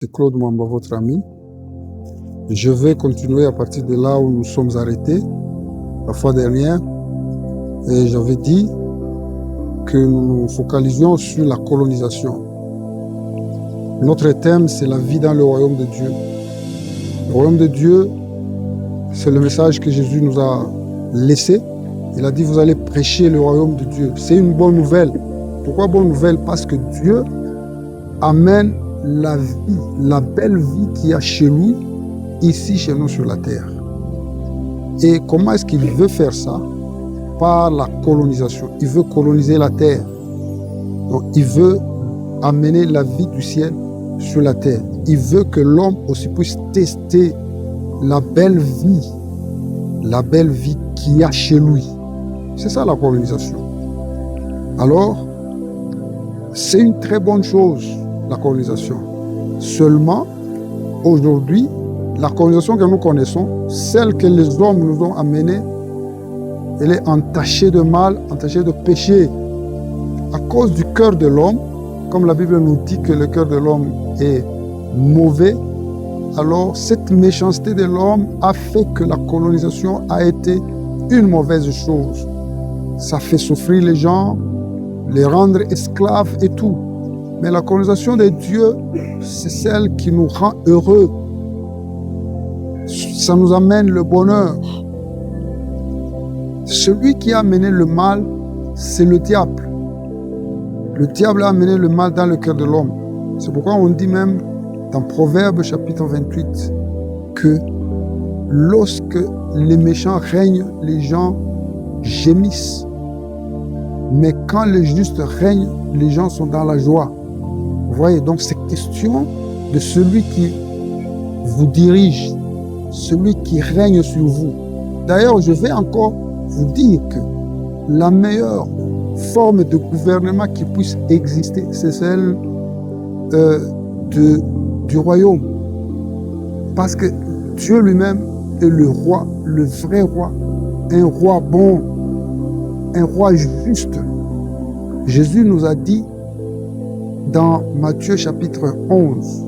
C'est Claude Mwamba, votre ami. Je vais continuer à partir de là où nous sommes arrêtés la fois dernière. Et j'avais dit que nous nous focalisions sur la colonisation. Notre thème, c'est la vie dans le royaume de Dieu. Le royaume de Dieu, c'est le message que Jésus nous a laissé. Il a dit, vous allez prêcher le royaume de Dieu. C'est une bonne nouvelle. Pourquoi bonne nouvelle? Parce que Dieu amène la vie, la belle vie qu'il y a chez lui, ici chez nous sur la terre. Et comment est-ce qu'il veut faire ça? Par la colonisation. Il veut coloniser la terre. Donc il veut amener la vie du ciel sur la terre. Il veut que l'homme aussi puisse tester la belle vie qu'il y a chez lui. C'est ça la colonisation. Alors, c'est une très bonne chose, la colonisation. Seulement, aujourd'hui, la colonisation que nous connaissons, celle que les hommes nous ont amenée, elle est entachée de mal, entachée de péché. À cause du cœur de l'homme, comme la Bible nous dit que le cœur de l'homme est mauvais, alors cette méchanceté de l'homme a fait que la colonisation a été une mauvaise chose. Ça fait souffrir les gens, les rendre esclaves et tout. Mais la colonisation de Dieu, c'est celle qui nous rend heureux. Ça nous amène le bonheur. Celui qui a amené le mal, c'est le diable. Le diable a amené le mal dans le cœur de l'homme. C'est pourquoi on dit même dans Proverbes chapitre 28 que lorsque les méchants règnent, les gens gémissent. Mais quand les justes règnent, les gens sont dans la joie. Vous voyez, donc c'est question de celui qui vous dirige, celui qui règne sur vous. D'ailleurs, je vais encore vous dire que la meilleure forme de gouvernement qui puisse exister, c'est celle du royaume. Parce que Dieu lui-même est le roi, le vrai roi, un roi bon, un roi juste. Jésus nous a dit dans Matthieu chapitre 11,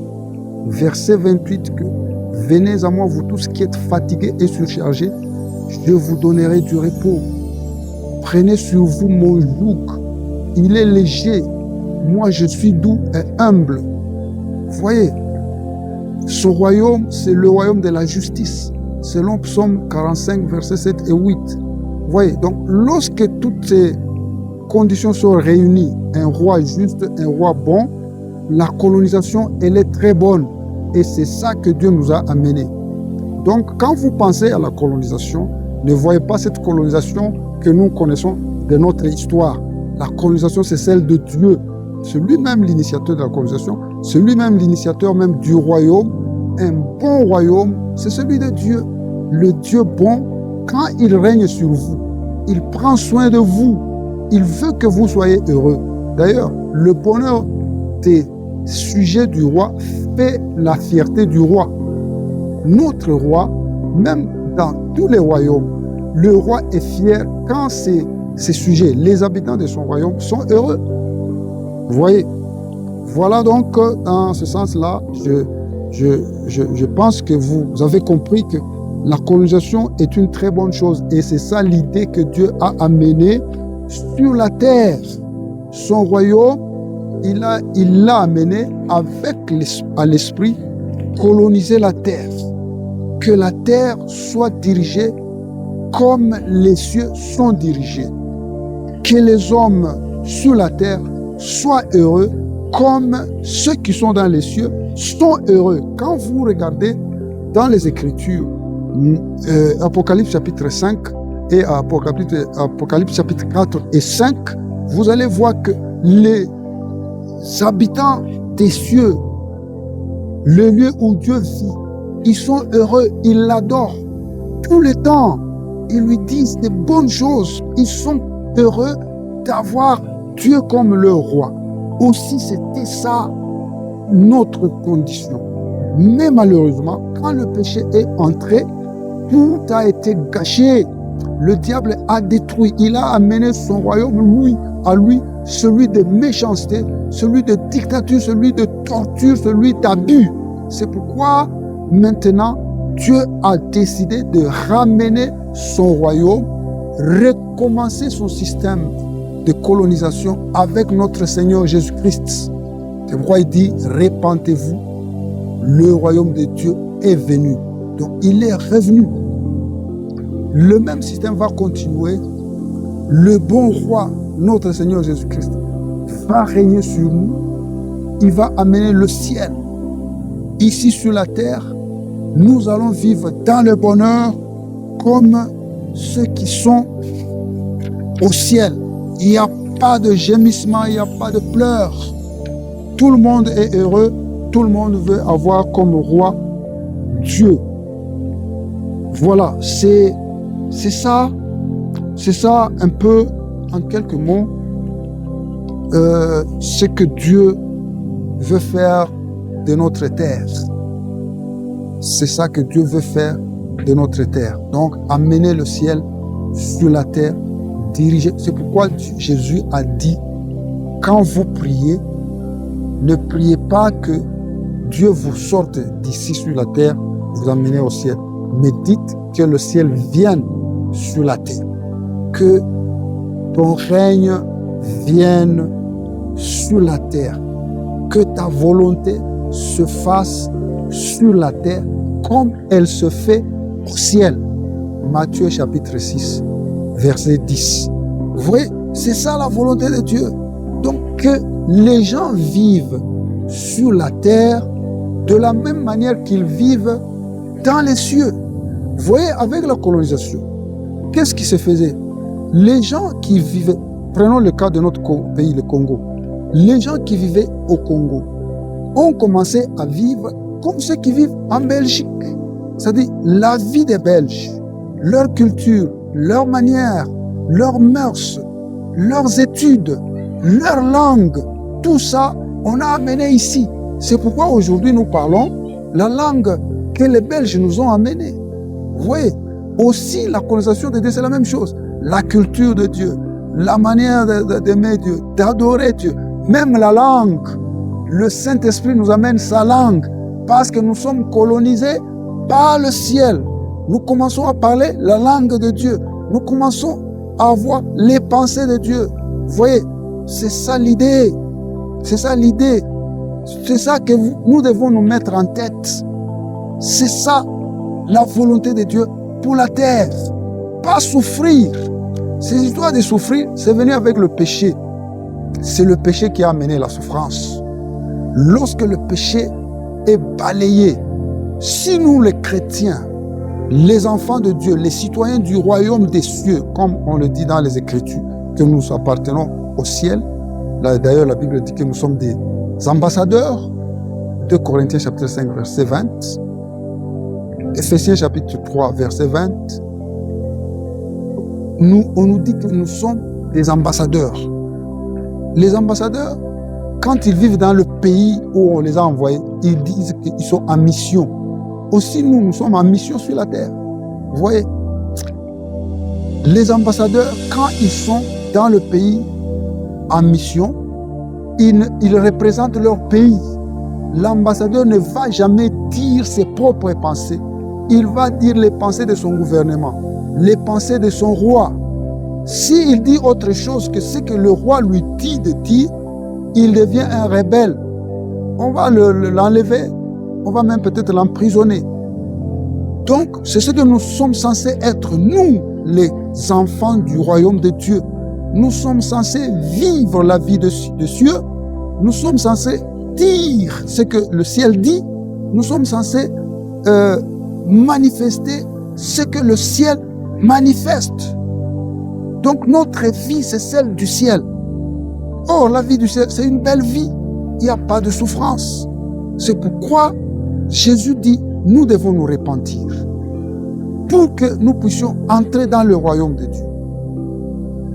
verset 28, que « Venez à moi, vous tous qui êtes fatigués et surchargés, je vous donnerai du repos. Prenez sur vous mon joug, il est léger, moi je suis doux et humble. » Vous voyez, ce royaume, c'est le royaume de la justice, selon Psaume 45, versets 7 et 8. Vous voyez, donc lorsque toutes ces conditions sont réunies, un roi juste, un roi bon, la colonisation, elle est très bonne. Et c'est ça que Dieu nous a amené. Donc, quand vous pensez à la colonisation, ne voyez pas cette colonisation que nous connaissons de notre histoire. La colonisation, c'est celle de Dieu. C'est lui-même l'initiateur de la colonisation. C'est lui-même l'initiateur même du royaume. Un bon royaume, c'est celui de Dieu. Le Dieu bon, quand il règne sur vous, il prend soin de vous. Il veut que vous soyez heureux. D'ailleurs, le bonheur des sujets du roi fait la fierté du roi. Notre roi, même dans tous les royaumes, le roi est fier quand ses sujets, les habitants de son royaume, sont heureux. Vous voyez? Voilà donc, dans ce sens-là, je pense que vous avez compris que la colonisation est une très bonne chose. Et c'est ça l'idée que Dieu a amenée sur la terre. Son royaume, il l'a amené avec à l'esprit coloniser la terre. Que la terre soit dirigée comme les cieux sont dirigés. Que les hommes sur la terre soient heureux comme ceux qui sont dans les cieux sont heureux. Quand vous regardez dans les Écritures, Apocalypse chapitre 5 et Apocalypse chapitre 4 et 5, vous allez voir que les habitants des cieux, le lieu où Dieu vit, ils sont heureux, ils l'adorent tout le temps. Ils lui disent des bonnes choses. Ils sont heureux d'avoir Dieu comme leur roi. Aussi, c'était ça notre condition. Mais malheureusement, quand le péché est entré, tout a été gâché. Le diable a détruit. Il a amené son royaume, à lui, celui de méchanceté, celui de dictature, celui de torture, celui d'abus. C'est pourquoi maintenant, Dieu a décidé de ramener son royaume, recommencer son système de colonisation avec notre Seigneur Jésus-Christ. C'est pourquoi il dit, répentez-vous, le royaume de Dieu est venu. Donc il est revenu. Le même système va continuer. Le bon roi, notre Seigneur Jésus-Christ, va régner sur nous. Il va amener le ciel ici sur la terre. Nous allons vivre dans le bonheur comme ceux qui sont au ciel. Il n'y a pas de gémissement, il n'y a pas de pleurs. Tout le monde est heureux. Tout le monde veut avoir comme roi Dieu. Voilà, c'est ça un peu, en quelques mots, ce que Dieu veut faire de notre terre. C'est ça que Dieu veut faire de notre terre. Donc, amener le ciel sur la terre, diriger. C'est pourquoi Jésus a dit, quand vous priez, ne priez pas que Dieu vous sorte d'ici sur la terre, vous amenez au ciel. Mais dites que le ciel vienne sur la terre. Que ton règne vienne sur la terre. Que ta volonté se fasse sur la terre comme elle se fait au ciel. Matthieu chapitre 6, verset 10. Vous voyez, c'est ça la volonté de Dieu. Donc que les gens vivent sur la terre de la même manière qu'ils vivent dans les cieux. Vous voyez, avec la colonisation, qu'est-ce qui se faisait? Les gens qui vivaient, prenons le cas de notre pays, le Congo, les gens qui vivaient au Congo ont commencé à vivre comme ceux qui vivent en Belgique. C'est-à-dire la vie des Belges, leur culture, leur manière, leurs mœurs, leurs études, leur langue, tout ça, on a amené ici. C'est pourquoi aujourd'hui nous parlons la langue que les Belges nous ont amenée. Vous voyez, aussi la colonisation de Dieu, c'est la même chose. La culture de Dieu, la manière d'aimer Dieu, d'adorer Dieu, même la langue. Le Saint-Esprit nous amène sa langue parce que nous sommes colonisés par le ciel. Nous commençons à parler la langue de Dieu. Nous commençons à avoir les pensées de Dieu. Vous voyez, c'est ça l'idée. C'est ça l'idée. C'est ça que nous devons nous mettre en tête. C'est ça la volonté de Dieu pour la terre. Pas souffrir. Ces histoires de souffrir, c'est venu avec le péché. C'est le péché qui a amené la souffrance. Lorsque le péché est balayé, si nous les chrétiens, les enfants de Dieu, les citoyens du royaume des cieux, comme on le dit dans les Écritures, que nous appartenons au ciel, d'ailleurs la Bible dit que nous sommes des ambassadeurs, 2 Corinthiens chapitre 5 verset 20, Ephésiens chapitre 3 verset 20, on nous dit que nous sommes des ambassadeurs. Les ambassadeurs, quand ils vivent dans le pays où on les a envoyés, ils disent qu'ils sont en mission. Aussi, nous sommes en mission sur la terre. Vous voyez, les ambassadeurs, quand ils sont dans le pays en mission, ils représentent leur pays. L'ambassadeur ne va jamais dire ses propres pensées. Il va dire les pensées de son gouvernement, les pensées de son roi. S'il dit autre chose que ce que le roi lui dit de dire, il devient un rebelle. On va l'enlever, on va même peut-être l'emprisonner. Donc, c'est ce que nous sommes censés être, nous, les enfants du royaume de Dieu. Nous sommes censés vivre la vie de cieux. Nous sommes censés dire ce que le ciel dit. Nous sommes censés manifester ce que le ciel manifeste. Donc, notre vie, c'est celle du ciel. Or, la vie du ciel, c'est une belle vie. Il n'y a pas de souffrance. C'est pourquoi Jésus dit, nous devons nous repentir pour que nous puissions entrer dans le royaume de Dieu.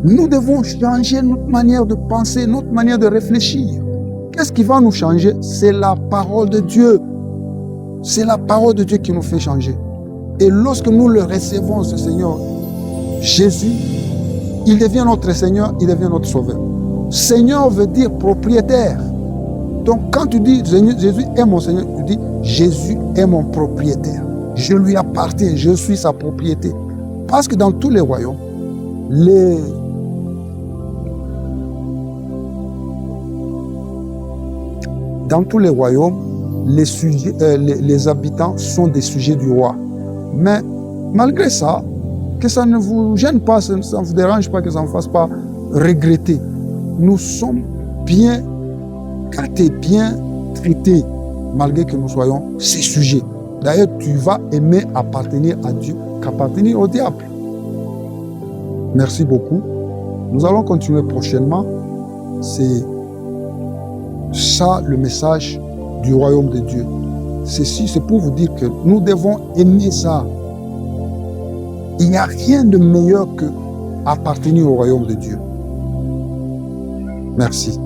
Nous devons changer notre manière de penser, notre manière de réfléchir. Qu'est-ce qui va nous changer? C'est la parole de Dieu. C'est la parole de Dieu qui nous fait changer. Et lorsque nous le recevons, ce Seigneur Jésus, il devient notre Seigneur, il devient notre Sauveur. Seigneur veut dire propriétaire. Donc, quand tu dis Jésus est mon Seigneur, tu dis Jésus est mon propriétaire. Je lui appartiens, je suis sa propriété. Parce que dans tous les royaumes, les habitants sont des sujets du roi. Mais malgré ça, que ça ne vous gêne pas, ça ne vous dérange pas, que ça ne vous fasse pas regretter. Nous sommes bien traités, bien traités, malgré que nous soyons ces sujets. D'ailleurs, tu vas aimer appartenir à Dieu qu'appartenir au diable. Merci beaucoup. Nous allons continuer prochainement. C'est ça le message du royaume de Dieu. Ceci, c'est pour vous dire que nous devons aimer ça. Il n'y a rien de meilleur que appartenir au royaume de Dieu. Merci.